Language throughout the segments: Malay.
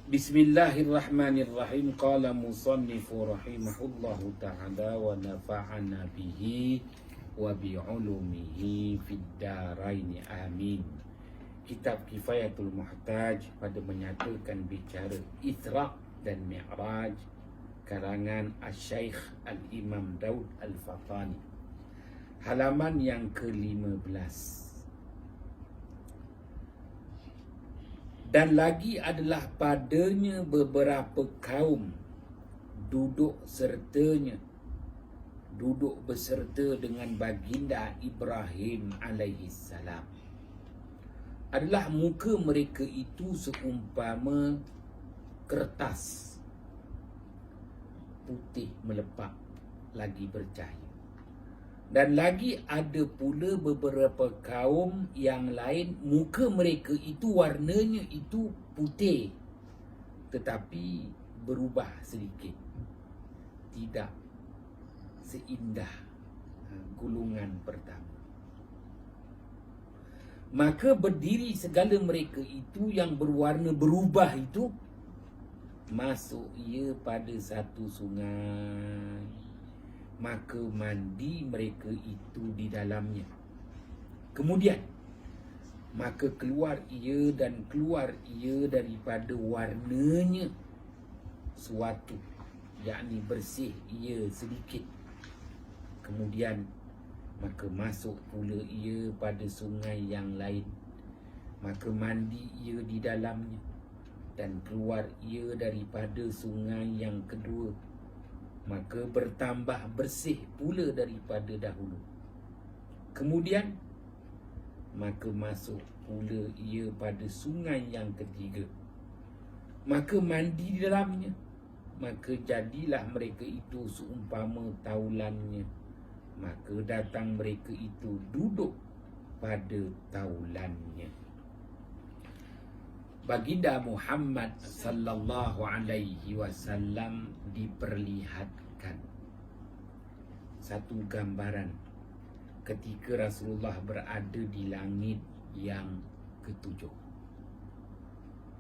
Bismillahirrahmanirrahim. Qala musannifu rahimahullahu ta'ala wa nafa'ana bihi wa bi'ulumihi fid daraini amin. Kitab Kifayatul Muhtaj pada menyatakan bicara Isra' dan Mi'raj karangan Asy-Syaikh Al-Imam Daud Al-Fathani, halaman yang ke-15. Dan lagi adalah padanya beberapa kaum duduk beserta dengan baginda Ibrahim alaihissalam. Adalah muka mereka itu seumpama kertas putih melepak lagi bercahaya. Dan lagi ada pula beberapa kaum yang lain, muka mereka itu warnanya itu putih tetapi berubah sedikit, tidak seindah gulungan pertama. Maka berdiri segala mereka itu yang berwarna berubah itu, masuk ia pada satu sungai, maka mandi mereka itu di dalamnya. Kemudian maka keluar ia daripada warnanya suatu, yakni bersih ia sedikit. Kemudian maka masuk pula ia pada sungai yang lain, maka mandi ia di dalamnya, dan keluar ia daripada sungai yang kedua, maka bertambah bersih pula daripada dahulu. Kemudian maka masuk pula ia pada sungai yang ketiga, maka mandi di dalamnya, maka jadilah mereka itu seumpama taulannya, maka datang mereka itu duduk pada taulannya. Baginda Muhammad sallallahu alaihi wasallam diperlihatkan satu gambaran ketika Rasulullah berada di langit yang ketujuh.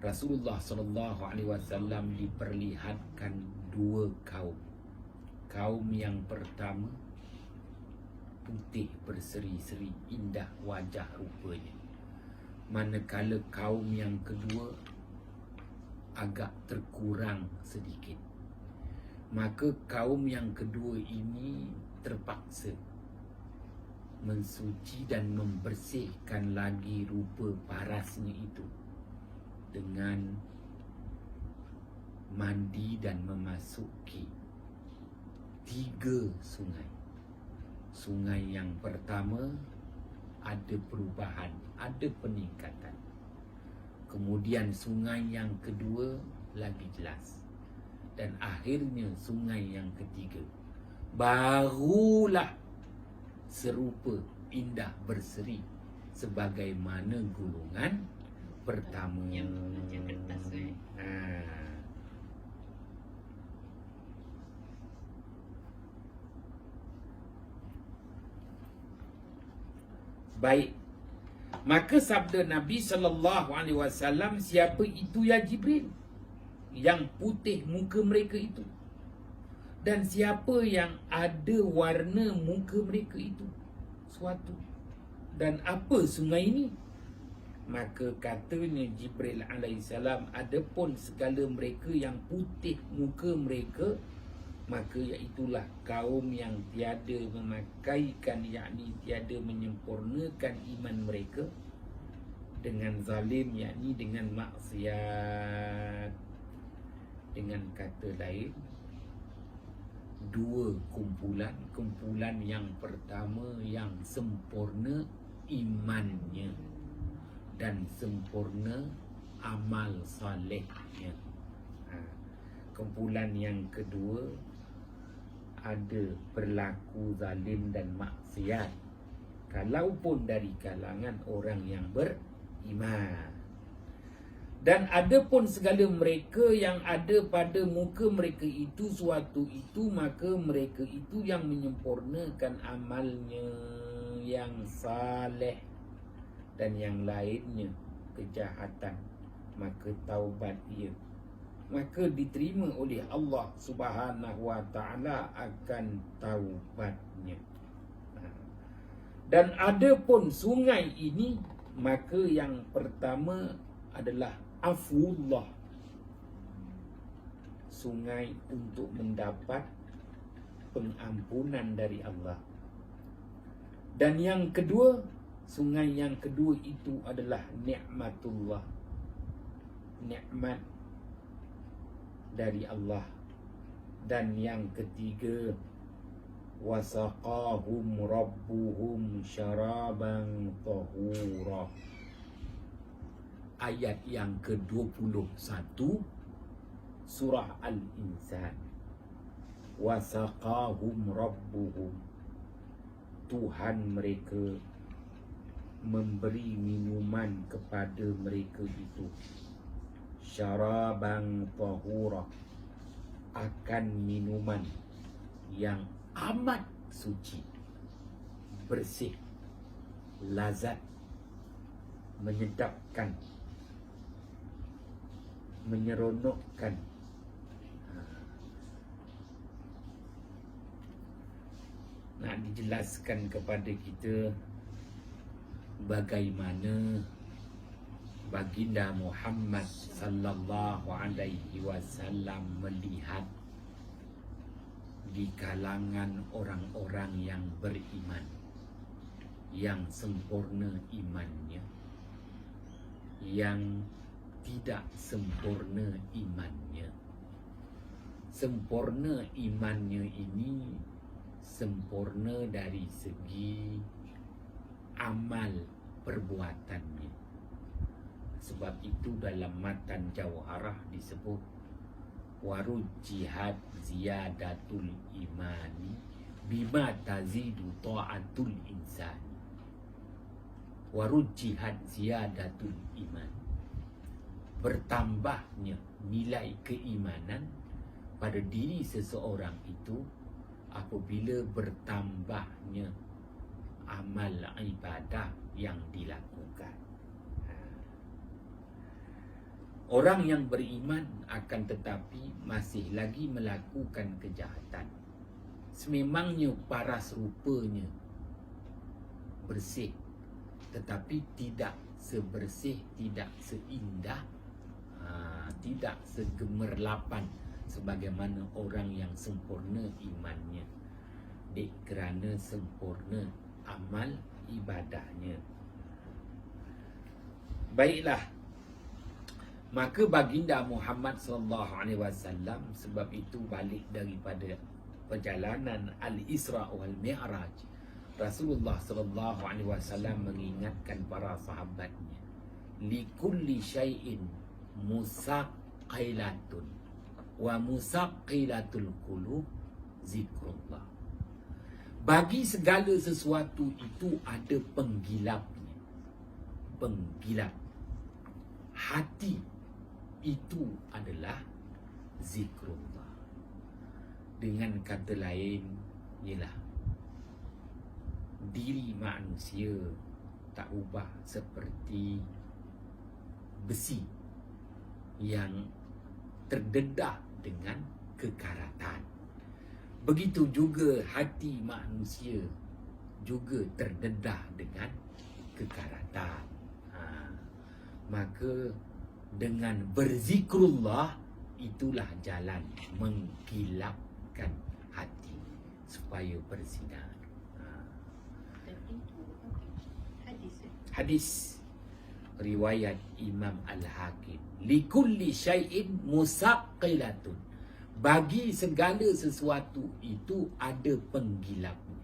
Rasulullah sallallahu alaihi wasallam diperlihatkan dua kaum. Kaum yang pertama putih berseri-seri, indah wajah rupanya, manakala kaum yang kedua agak terkurang sedikit. Maka kaum yang kedua ini terpaksa mensuci dan membersihkan lagi rupa parasnya itu dengan mandi dan memasuki 3 sungai. Sungai yang pertama ada perubahan, ada peningkatan. Kemudian sungai yang kedua lagi jelas. Dan akhirnya sungai yang ketiga barulah serupa, indah berseri sebagaimana gulungan pertama. Yang kertas Baik. Maka sabda Nabi sallallahu alaihi wasallam, siapa itu ya Jibril yang putih muka mereka itu? Dan siapa yang ada warna muka mereka itu? Suatu. Dan apa sungai ini? Maka katanya Jibril alaihissalam, adapun segala mereka yang putih muka mereka, maka iaitulah kaum yang tiada memakaikan, yakni tiada menyempurnakan iman mereka dengan zalim, yakni dengan maksiat. Dengan kata lain, dua kumpulan. Kumpulan yang pertama yang sempurna imannya dan sempurna amal salehnya. Kumpulan yang kedua ada berlaku zalim dan maksiat, kalaupun dari kalangan orang yang beriman. Dan ada pun segala mereka yang ada pada muka mereka itu suatu itu, maka mereka itu yang menyempurnakan amalnya yang saleh, dan yang lainnya kejahatan, maka taubat ia maka diterima oleh Allah Subhanahu wa taala akan taubatnya. Dan ada pun sungai ini, maka yang pertama adalah afullah, sungai untuk mendapat pengampunan dari Allah. Dan yang kedua, sungai yang kedua itu adalah nikmatullah, nikmat dari Allah. Dan yang ketiga, wasaqahum rabbuhum syaraban tahura. Ayat yang ke-21 surah Al-Insan. Wasaqahum rabbuhum, Tuhan mereka memberi minuman kepada mereka itu, syaraban tahura, akan minuman yang amat suci, bersih, lazat, menyedapkan, menyeronokkan. Nak dijelaskan kepada kita bagaimana baginda Muhammad sallallahu alaihi wasallam melihat di kalangan orang-orang yang beriman, yang sempurna imannya, yang tidak sempurna imannya. Sempurna imannya ini sempurna dari segi amal perbuatannya. Sebab itu dalam matan Jauharah disebut warujjihat ziyadatul imani bima tazidu ta'atul insani. Warujjihat ziyadatul iman, bertambahnya nilai keimanan pada diri seseorang itu apabila bertambahnya amal ibadah yang dilakukan. Orang yang beriman akan tetapi masih lagi melakukan kejahatan. Sememangnya paras rupanya bersih, tetapi tidak sebersih, tidak seindah, tidak segemerlapan sebagaimana orang yang sempurna imannya, kerana sempurna amal ibadahnya. Baiklah, maka baginda Muhammad sallallahu alaihi wasallam, sebab itu balik daripada perjalanan Al-Isra wal Mi'raj, Rasulullah sallallahu alaihi wasallam mengingatkan para sahabatnya, likulli syai'in musaqqilatun wa musaqqilatul qulub zikrullah. Bagi segala sesuatu itu ada penggilapnya. Penggilap hati itu adalah zikrullah. Dengan kata lain, ialah diri manusia tak ubah seperti besi yang terdedah dengan kekaratan. Begitu juga hati manusia juga terdedah dengan kekaratan. Maka dengan berzikrullah itulah jalan menggilapkan hati supaya bersinar. Hadis riwayat Imam Al-Hakim, likulli syai'in musaqqilatun, bagi segala sesuatu itu ada penggilapnya.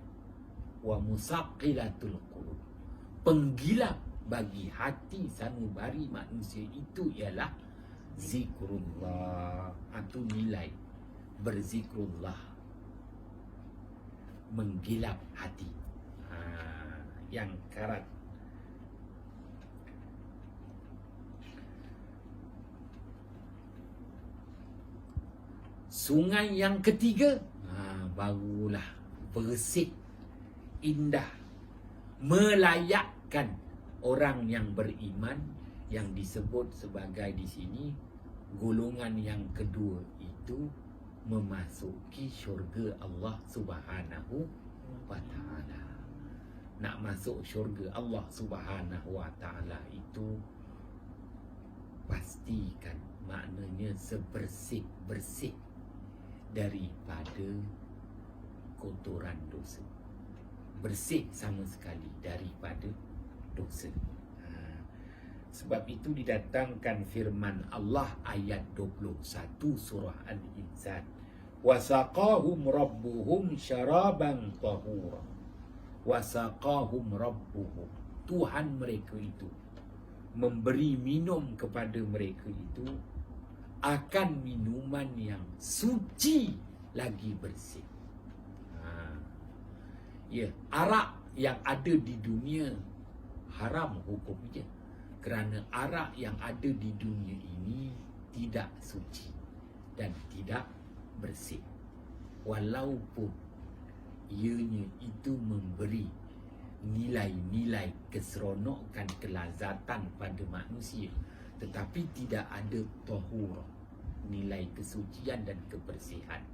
Wa musaqqilatul qulub, penggilap bagi hati sanubari manusia itu ialah zikrullah, atau nilai berzikrullah menggilap hati. Yang karat. Sungai yang ketiga, barulah bersih, indah, melayakkan orang yang beriman, yang disebut sebagai di sini golongan yang kedua itu memasuki syurga Allah Subhanahu wa ta'ala. Nak masuk syurga Allah Subhanahu wa ta'ala itu pastikan maknanya sebersih-bersih daripada kotoran dosa. Bersih sama sekali daripada dosa. Sebab itu didatangkan firman Allah ayat 21 surah Al-Insan. Wasaqahum rabbuhum syaraban tahura. Wasaqahum rabbuhum. Tuhan mereka itu memberi minum kepada mereka itu akan minuman yang suci lagi bersih. Ya, arak yang ada di dunia haram hukumnya. Kerana arak yang ada di dunia ini tidak suci dan tidak bersih. Walaupun ianya itu memberi nilai-nilai keseronokan, kelazatan pada manusia, tetapi tidak ada tahur, nilai kesucian dan kebersihan.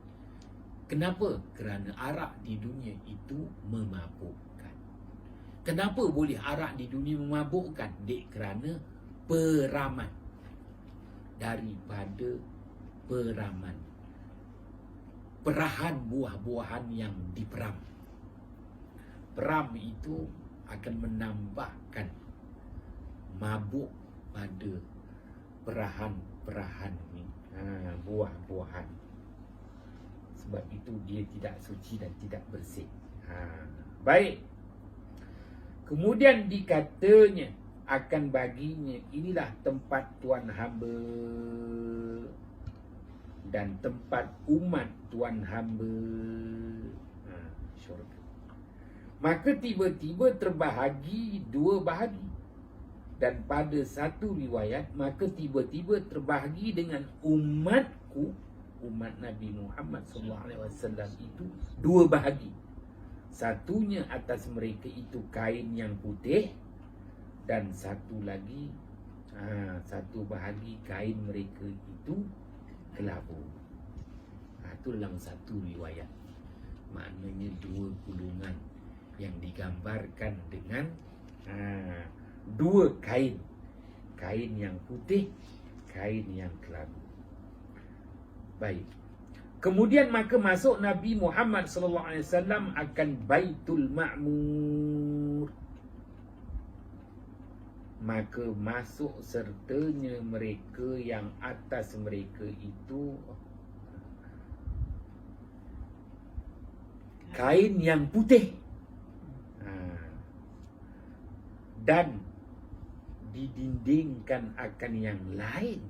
Kenapa? Kerana arak di dunia itu memabukkan. Kenapa boleh arak di dunia memabukkan? Kerana peraman. Daripada peraman. Perahan buah-buahan yang diperam. Peram itu akan menambahkan mabuk pada perahan-perahan buah-buahan. Sebab itu dia tidak suci dan tidak bersih. Baik. Kemudian dikatanya akan baginya, inilah tempat Tuan hamba dan tempat umat Tuan hamba, syurga. Maka tiba-tiba terbahagi dua bahagi. Dan pada satu riwayat, maka tiba-tiba terbahagi dengan umatku, umat Nabi Muhammad SAW itu dua bahagi. Satunya atas mereka itu kain yang putih, dan satu lagi satu bahagi kain mereka itu kelabu. Itu dalam satu riwayat. Maknanya dua gulungan yang digambarkan dengan dua kain. Kain yang putih, kain yang kelabu. Baik. Kemudian maka masuk Nabi Muhammad SAW akan Baitul Ma'mur. Maka masuk sertanya mereka yang atas mereka itu kain yang putih. Dan didindingkan akan yang lain,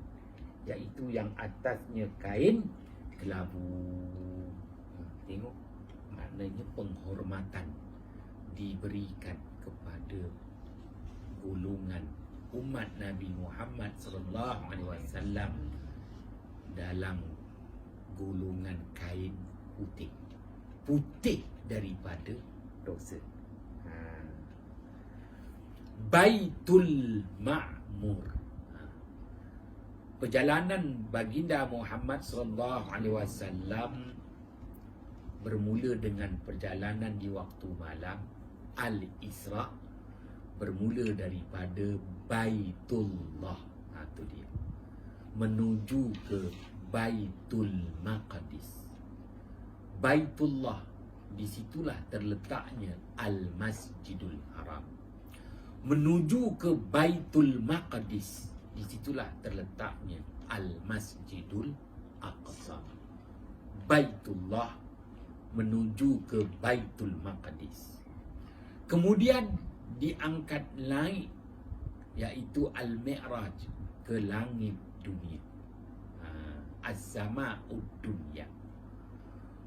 iaitu yang atasnya kain kelabu. Tengok, maknanya penghormatan diberikan kepada golongan umat Nabi Muhammad SAW dalam golongan kain putih. Putih daripada dosa. Baitul Ma'mur. Perjalanan baginda Muhammad SAW bermula dengan perjalanan di waktu malam, Al-Isra, bermula daripada Baitullah, itu dia, menuju ke Baitul Maqdis. Baitullah, disitulah terletaknya Al-Masjidul Haram. Menuju ke Baitul Maqdis, disitulah terletaknya Al-Masjidul Aqsa. Baitullah menuju ke Baitul Maqdis. Kemudian diangkat naik, iaitu Al-Mi'raj, ke langit dunia, Az-Sama'ud Dunya.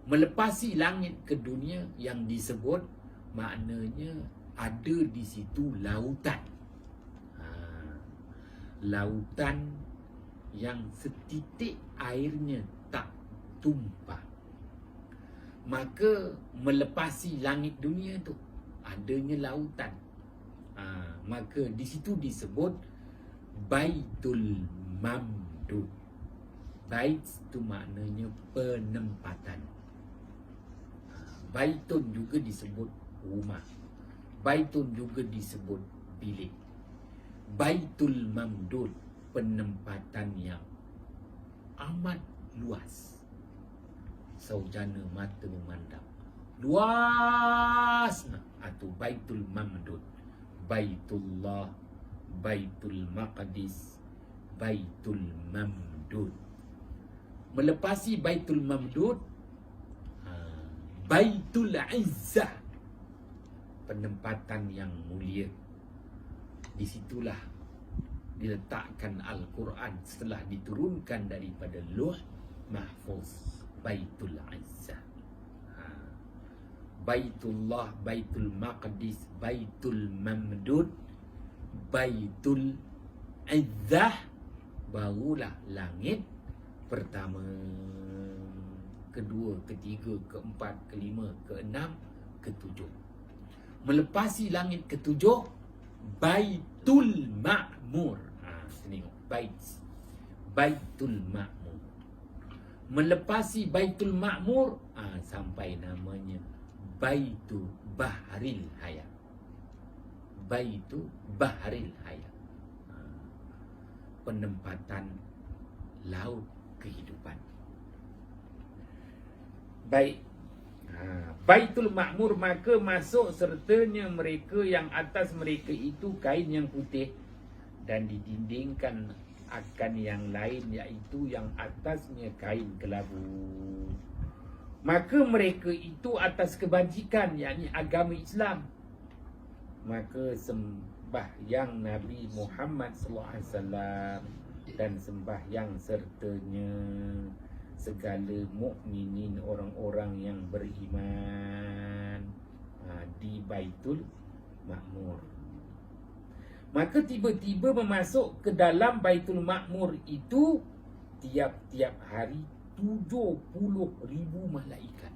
Melepasi langit ke dunia yang disebut, maknanya ada di situ lautan. Lautan yang setitik airnya tak tumpah. Maka melepasi langit dunia tu adanya lautan. Maka di situ disebut Baitul Mamdud. Bait tu maknanya penempatan. Baitun juga disebut rumah. Baitun juga disebut bilik. Baitul Mamdud, penempatan yang amat luas. Saujana mata memandang. Luas atau Baitul Mamdud. Baitullah, Baitul Maqdis, Baitul Mamdud. Melepasi Baitul Mamdud, Baitul Izzah, penempatan yang mulia. Di situlah diletakkan Al-Quran setelah diturunkan daripada Lauh Mahfuz. Baitul Izzah, Baitullah, Baitul Maqdis, Baitul Mamdud, Baitul Izzah. Barulah langit pertama, kedua, ketiga, keempat, kelima, keenam, ketujuh. Melepasi langit ketujuh, Baitul Ma'mur. Tengok, Baitul Ma'mur. Melepasi Baitul Ma'mur, sampai namanya Baitu Bahril Hayat. Baitu Bahril Hayat, penempatan laut kehidupan. Baik, Baitul Ma'mur, maka masuk sertanya mereka yang atas mereka itu kain yang putih dan didindingkan akan yang lain, iaitu yang atasnya kain kelabu. Maka mereka itu atas kebajikan, yakni agama Islam. Maka sembahyang Nabi Muhammad SAW dan sembahyang sertanya segala mukminin, orang-orang yang beriman, di Baitul Ma'mur. Maka tiba-tiba memasuk ke dalam Baitul Ma'mur itu tiap-tiap hari 70,000 malaikat.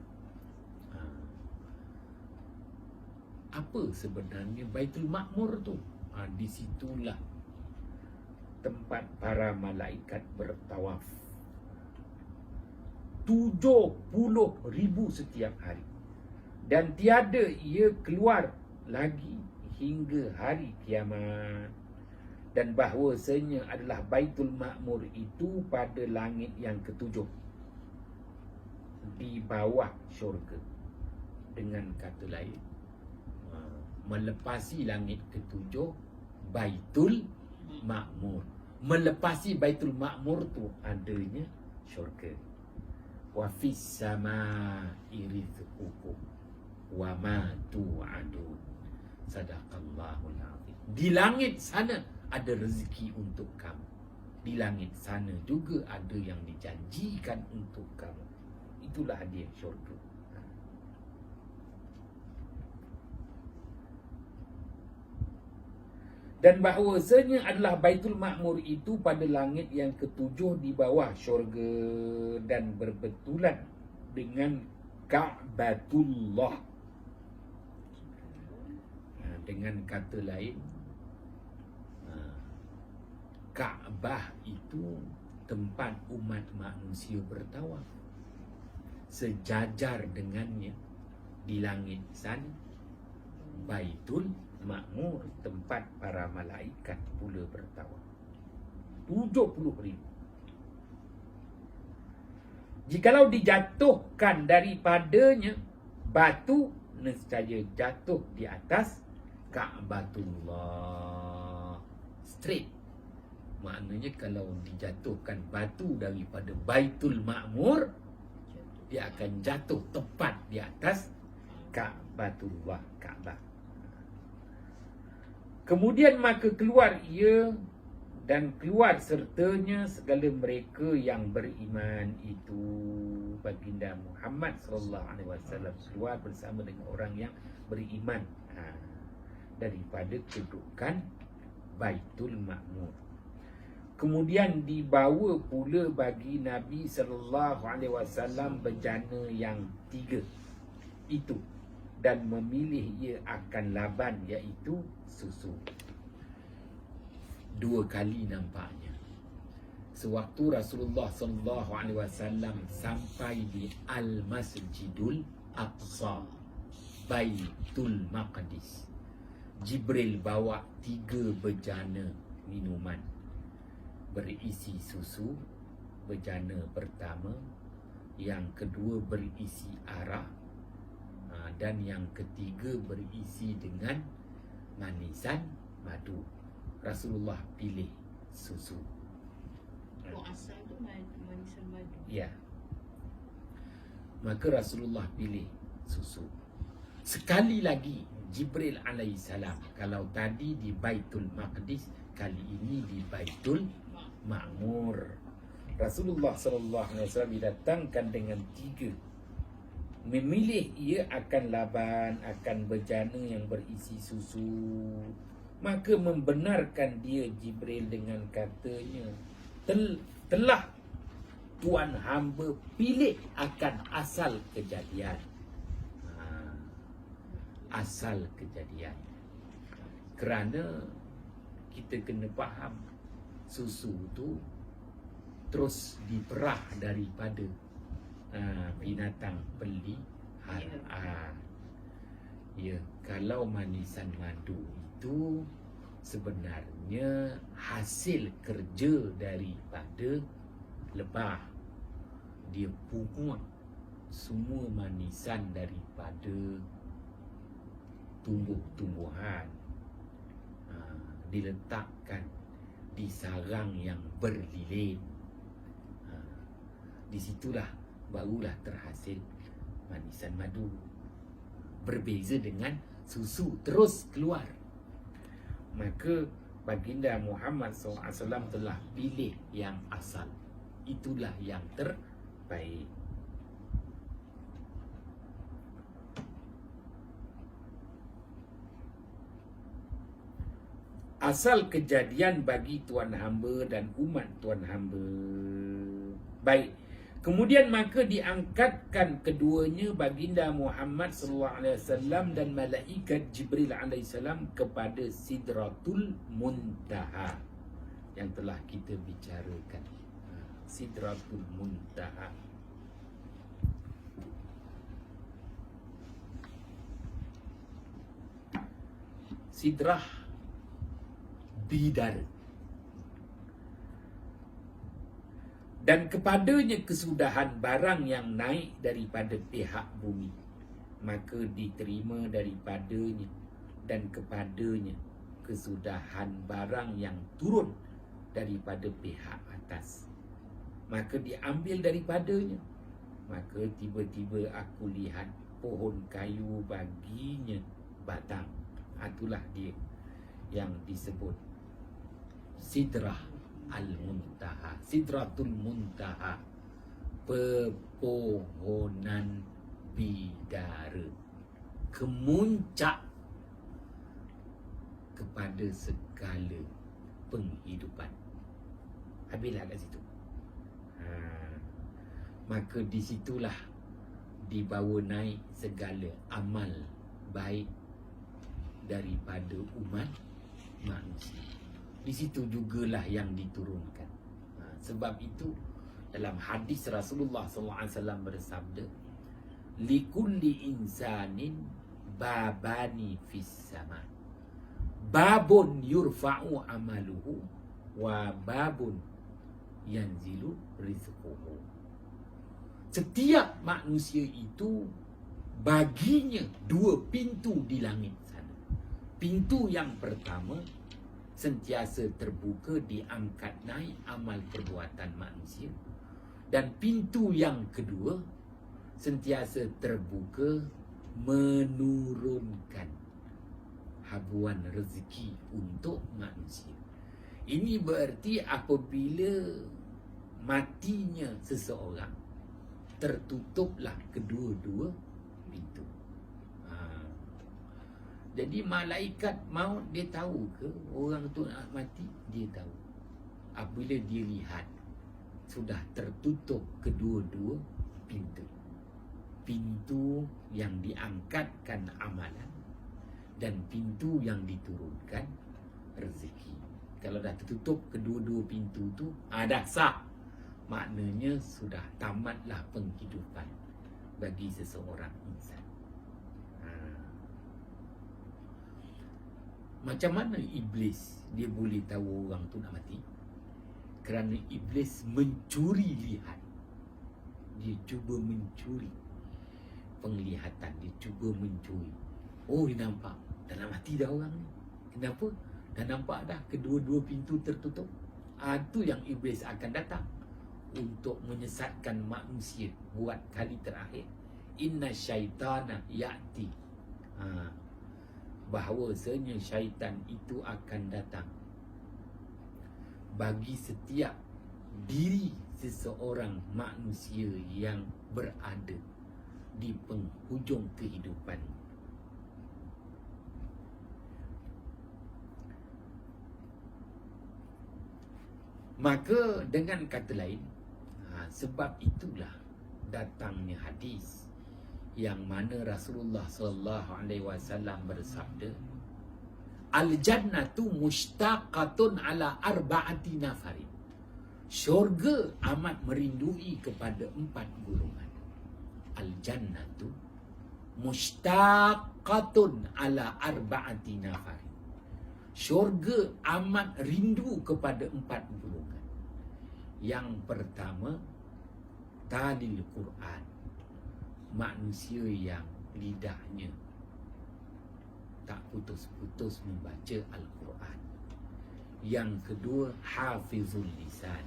Apa sebenarnya Baitul Ma'mur tu? Di situlah tempat para malaikat bertawaf. 70,000 setiap hari. Dan tiada ia keluar lagi hingga hari kiamat. Dan bahawasanya adalah Baitul Ma'mur itu pada langit yang ketujuh, di bawah syurga. Dengan kata lain, melepasi langit ketujuh, Baitul Ma'mur. Melepasi Baitul Ma'mur tu adanya syurga. Wa fis samaa'i rizqukum wa ma tu'adun. Sadaqallahul azim. Di langit sana ada rezeki untuk kamu. Di langit sana juga ada yang dijanjikan untuk kamu. Itulah dia syurga. Dan bahawasanya adalah Baitul Ma'mur itu pada langit yang ketujuh di bawah syurga dan berbetulan dengan Ka'batullah. Dengan kata lain, Kaabah itu tempat umat manusia bertawaf. Sejajar dengannya di langit sana Baitul Ma'mur, tempat para malaikat pula bertawaf. 70,000. Jikalau dijatuhkan daripadanya batu, nescaya jatuh di atas Ka'batullah straight. Maknanya kalau dijatuhkan batu daripada Baitul Ma'mur, dia akan jatuh tepat di atas Ka'batullah, Ka'bah. Kemudian maka keluar ia dan keluar sertanya segala mereka yang beriman itu. Baginda Muhammad SAW keluar bersama dengan orang yang beriman daripada kedudukan Baitul Ma'mur. Kemudian dibawa pula bagi Nabi SAW bejana yang 3 itu, dan memilih ia akan laban, iaitu susu. 2 kali nampaknya. sewaktu Rasulullah sallallahu alaihi wasallam sampai di Al-Masjidul Aqsa, Baitul Maqdis, Jibril bawa 3 bejana minuman berisi susu. Bejana pertama, yang kedua berisi arak, dan yang ketiga berisi dengan manisan madu. Rasulullah pilih susu. Oh, asal tu manisan madu. Ya. Maka Rasulullah pilih susu. Sekali lagi Jibril alaihissalam, kalau tadi di Baitul Maqdis, kali ini di Baitul Ma'mur. Rasulullah sallallahu alaihi wasallam didatangkan dengan 3. Memilih ia akan laban, akan bejana yang berisi susu. Maka membenarkan dia Jibril dengan katanya, telah Tuan hamba pilih akan asal kejadian. Asal kejadian. Kerana kita kena faham, susu tu terus diperah daripada binatang peliharaan. Ya, kalau manisan madu itu sebenarnya hasil kerja daripada lebah. Dia pungut semua manisan daripada tumbuh-tumbuhan, diletakkan di sarang yang berlilin. Di situlah barulah terhasil manisan madu. Berbeza dengan susu terus keluar. Maka baginda Muhammad SAW telah pilih yang asal. Itulah yang terbaik. Asal kejadian bagi tuan hamba dan umat tuan hamba. Baik. Kemudian maka diangkatkan keduanya baginda Muhammad sallallahu alaihi wasallam dan malaikat Jibril alaihi salam kepada Sidratul Muntaha yang telah kita bicarakan. Sidratul Muntaha. Sidrah bidara. Dan kepadanya kesudahan barang yang naik daripada pihak bumi, maka diterima daripadanya, dan kepadanya kesudahan barang yang turun daripada pihak atas, maka diambil daripadanya. Maka tiba-tiba aku lihat pohon kayu baginya batang. Itulah dia yang disebut Sidrah Al-Muntaha, Sidratul Muntaha, pepohonan bidara, kemuncak kepada segala penghidupan. Habislah kat situ. Maka di situlah dibawa naik segala amal baik daripada umat manusia. Di situ jugalah yang diturunkan. Sebab itu dalam hadis Rasulullah SAW bersabda, likulli insanin babani fis sama, babun yurfa'u amaluhu wa babun yanzilu rizquhu. Setiap manusia itu baginya 2 pintu di langit sana. Pintu yang pertama sentiasa terbuka, diangkat naik amal perbuatan manusia. Dan pintu yang kedua sentiasa terbuka, menurunkan habuan rezeki untuk manusia. Ini berarti apabila matinya seseorang, tertutuplah kedua-dua pintu. Jadi malaikat maut dia tahu ke orang tu nak mati? Dia tahu. Apabila dia lihat sudah tertutup kedua-dua pintu. Pintu yang diangkatkan amalan dan pintu yang diturunkan rezeki. Kalau dah tertutup kedua-dua pintu tu, dah sah. Maknanya sudah tamatlah penghidupan bagi seseorang insan. Macam mana iblis dia boleh tahu orang tu nak mati? Kerana iblis mencuri lihat. Dia cuba mencuri penglihatan, dia cuba mencuri. Oh, dia nampak dah nak mati dah orang ni. Kenapa? Dah nampak dah kedua-dua pintu tertutup. Itu yang iblis akan datang untuk menyesatkan manusia buat kali terakhir. Inna syaitana ya'ti. Bahawasanya syaitan itu akan datang bagi setiap diri seseorang manusia yang berada di penghujung kehidupan. Maka dengan kata lain, sebab itulah datangnya hadis yang mana Rasulullah sallallahu alaihi wasallam bersabda, al-jannatu mushtaqatun ala arba'ati nafarin. Syurga amat merindui kepada 4 golongan. Al-jannatu mushtaqatun ala arba'ati nafarin. Syurga amat rindu kepada 4 golongan. Yang pertama, talil Quran, manusia yang lidahnya tak putus-putus membaca Al-Quran. Yang kedua, hafizul lisan,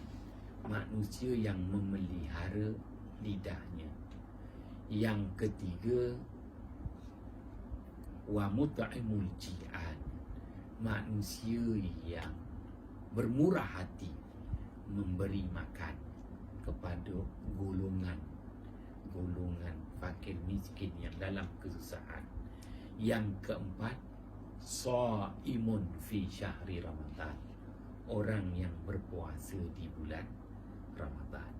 manusia yang memelihara lidahnya. Yang ketiga, wa mut'imul ji'an, manusia yang bermurah hati memberi makan kepada golongan fakir miskin yang dalam kesusahan. Yang keempat, shaimun fi syahri Ramadan, orang yang berpuasa di bulan Ramadan.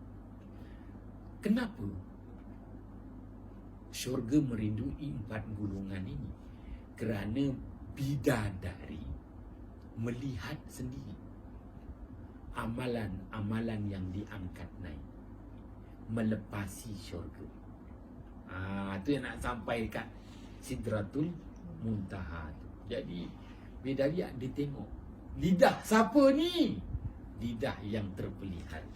Kenapa syurga merindui 4 golongan ini? Kerana bidadari melihat sendiri amalan-amalan yang diangkat naik melepasi syurga. Itu yang nak sampai kat Sidratul Muntaha tu. Jadi bidadari dia tengok lidah siapa ni? Lidah yang terpelihara.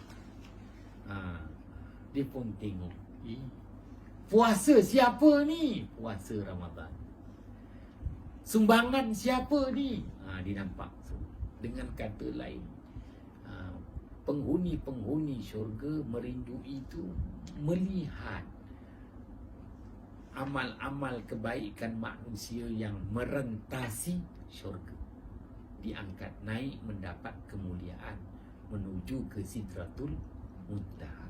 Dia pun tengok, puasa siapa ni? Puasa Ramadan. Sumbangan siapa ni? Dia nampak. So, dengan kata lain, penghuni-penghuni syurga merindui itu melihat amal-amal kebaikan manusia yang merentasi syurga, diangkat naik mendapat kemuliaan menuju ke Sidratul Muntaha.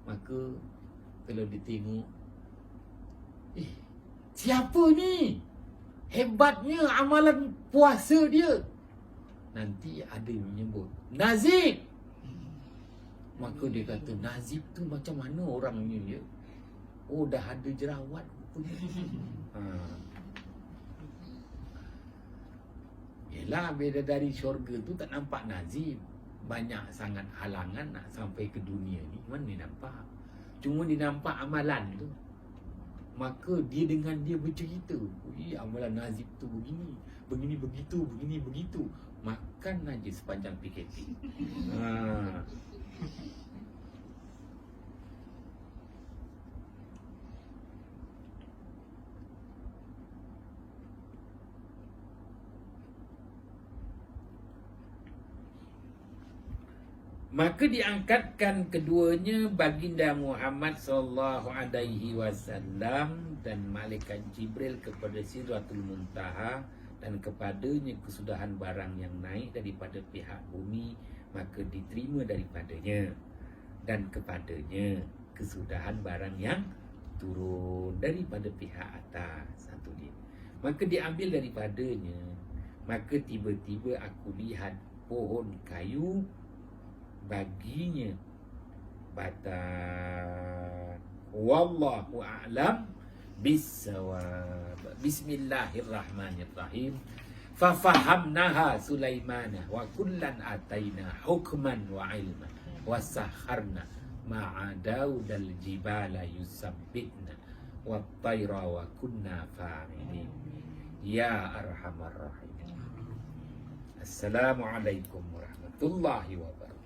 Maka kalau ditengok, siapa ni? Hebatnya amalan puasa dia. Nanti ada yang menyebut Nazib. Maka dia kata, Nazib tu macam mana orangnya dia? Oh, dah ada jerawat rupanya. Yelah, beda dari syurga tu tak nampak Nazib. Banyak sangat halangan nak sampai ke dunia ni. Mana dia nampak? Cuma dia nampak amalan tu. Maka dia dengan dia bercerita, amalan Nazib tu begini, begini begitu, begini begitu. Makan aja sepanjang PKP. Maka diangkatkan keduanya baginda Muhammad sallallahu alaihi wasallam dan malaikat Jibril kepada Sidratul Muntaha, dan kepadanya kesudahan barang yang naik daripada pihak bumi maka diterima daripadanya, dan kepadanya kesudahan barang yang turun daripada pihak atas. Satu dia. Maka diambil daripadanya. Maka tiba-tiba aku lihat pohon kayu baginya batan. Wallahu a'lam bissawab. Bismillahirrahmanirrahim. Fafahamnaha Sulaimana wa kullan ataina hukman wa ilma wa sakharna ma'a Daudal jibala yusabbitna wa tayra wa kunna fa'ilin. Ya arhamar rahimin. Assalamualaikum warahmatullahi wabarakatuh.